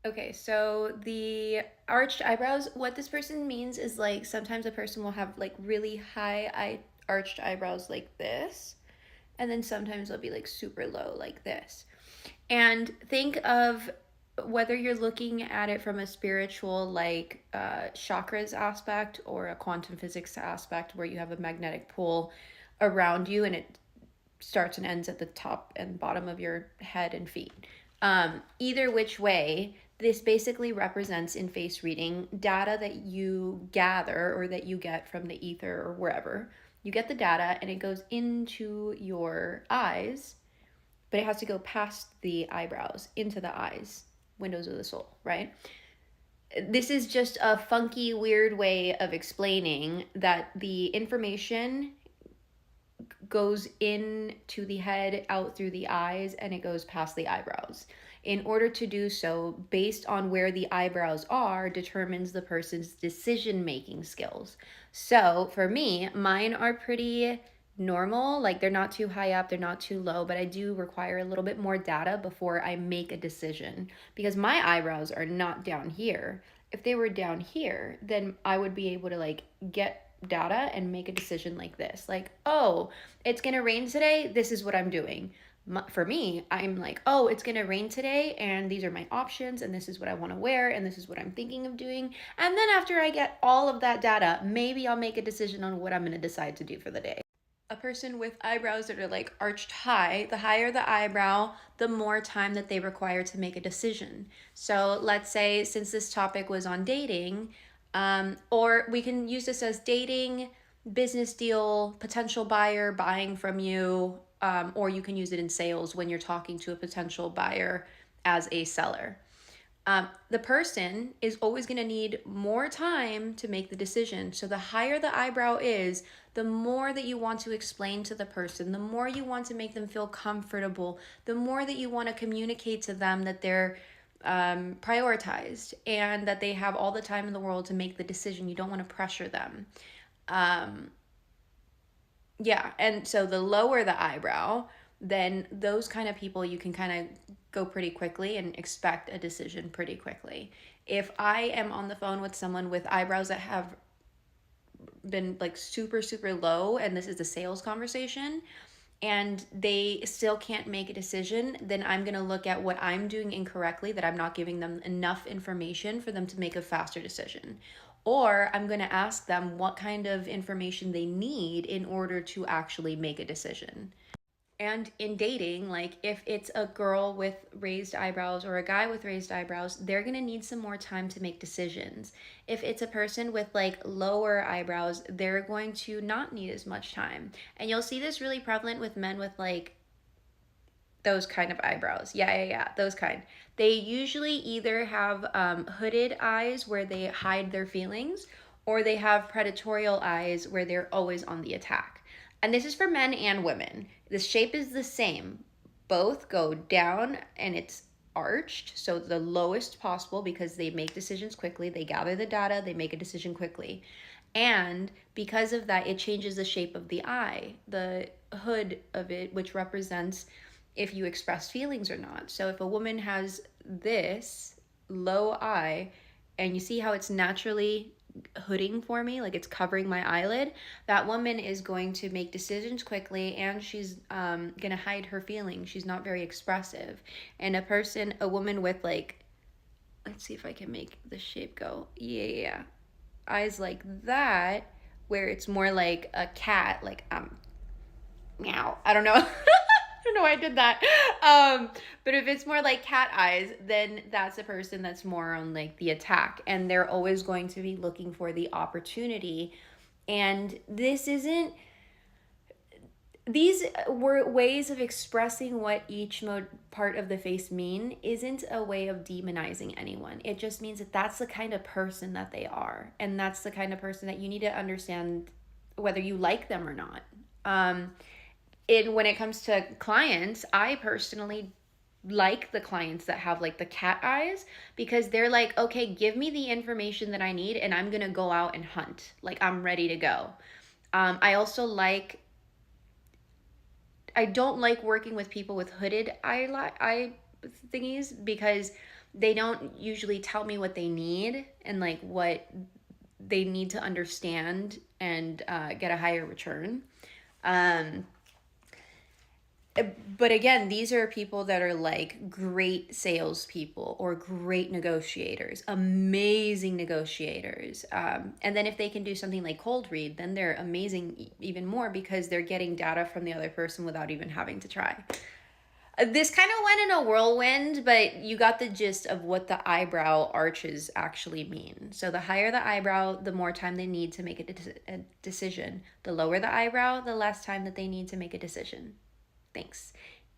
Okay, so the arched eyebrows, what this person means is like sometimes a person will have like really arched eyebrows like this, and then sometimes they'll be like super low like this. And think of whether you're looking at it from a spiritual, like chakras aspect, or a quantum physics aspect where you have a magnetic pull around you and it starts and ends at the top and bottom of your head and feet. Either which way, this basically represents in face reading data that you gather or that you get from the ether or wherever. You get the data and it goes into your eyes, but it has to go past the eyebrows into the eyes, windows of the soul, right? This is just a funky, weird way of explaining that the information goes into the head, out through the eyes, and it goes past the eyebrows. In order to do so, based on where the eyebrows are, determines the person's decision making skills. So for me, mine are pretty normal. Like they're not too high up, they're not too low, but I do require a little bit more data before I make a decision because my eyebrows are not down here. If they were down here, then I would be able to like get data and make a decision like this. Like, oh, it's going to rain today. This is what I'm doing. For me, I'm like, oh, it's going to rain today, and these are my options, and this is what I want to wear, and this is what I'm thinking of doing. And then after I get all of that data, maybe I'll make a decision on what I'm going to decide to do for the day. A person with eyebrows that are like arched high, the higher the eyebrow, the more time that they require to make a decision. So let's say, since this topic was on dating, or we can use this as dating, business deal, potential buyer buying from you, or you can use it in sales when you're talking to a potential buyer as a seller. The person is always going to need more time to make the decision. So the higher the eyebrow is, the more that you want to explain to the person, the more you want to make them feel comfortable, the more that you want to communicate to them that they're prioritized and that they have all the time in the world to make the decision. You don't want to pressure them. Um, yeah, and so the lower the eyebrow, then those kind of people you can kind of go pretty quickly and expect a decision pretty quickly. If I am on the phone with someone with eyebrows that have been like super, super low, and this is a sales conversation, and they still can't make a decision, then I'm going to look at what I'm doing incorrectly, that I'm not giving them enough information for them to make a faster decision. Or I'm going to ask them what kind of information they need in order to actually make a decision. And in dating, like if it's a girl with raised eyebrows or a guy with raised eyebrows, they're gonna need some more time to make decisions. If it's a person with like lower eyebrows, they're going to not need as much time. And you'll see this really prevalent with men with like those kind of eyebrows. Yeah, those kind. They usually either have hooded eyes where they hide their feelings, or they have predatory eyes where they're always on the attack. And this is for men and women. The shape is the same. Both go down and it's arched, so the lowest possible because they make decisions quickly. They gather the data, they make a decision quickly. And because of that, it changes the shape of the eye, the hood of it, which represents if you express feelings or not. So if a woman has this low eye, and you see how it's naturally hooding for me, like it's covering my eyelid, that woman is going to make decisions quickly, and she's gonna hide her feelings. She's not very expressive. And a woman with like, let's see if I can make the shape go. Yeah, eyes like that, where it's more like a cat, like meow. I don't know. I don't know why I did that. But if it's more like cat eyes, then that's a person that's more on like the attack, and they're always going to be looking for the opportunity. And this isn't, these were ways of expressing what each part of the face mean isn't a way of demonizing anyone. It just means that that's the kind of person that they are, and that's the kind of person that you need to understand whether you like them or not. When it comes to clients, I personally like the clients that have like the cat eyes, because they're like, okay, give me the information that I need and I'm gonna go out and hunt, like I'm ready to go. I also like, I don't like working with people with hooded eye thingies, because they don't usually tell me what they need and like what they need to understand and get a higher return. Um, but again, these are people that are like great salespeople or great negotiators, amazing negotiators. And then if they can do something like cold read, then they're amazing even more because they're getting data from the other person without even having to try. This kind of went in a whirlwind, but you got the gist of what the eyebrow arches actually mean. So the higher the eyebrow, the more time they need to make a decision. The lower the eyebrow, the less time that they need to make a decision. Thanks.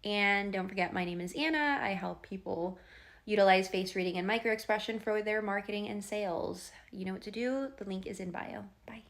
And don't forget, my name is Anna. I help people utilize face reading and micro expression for their marketing and sales. You know what to do. The link is in bio. Bye.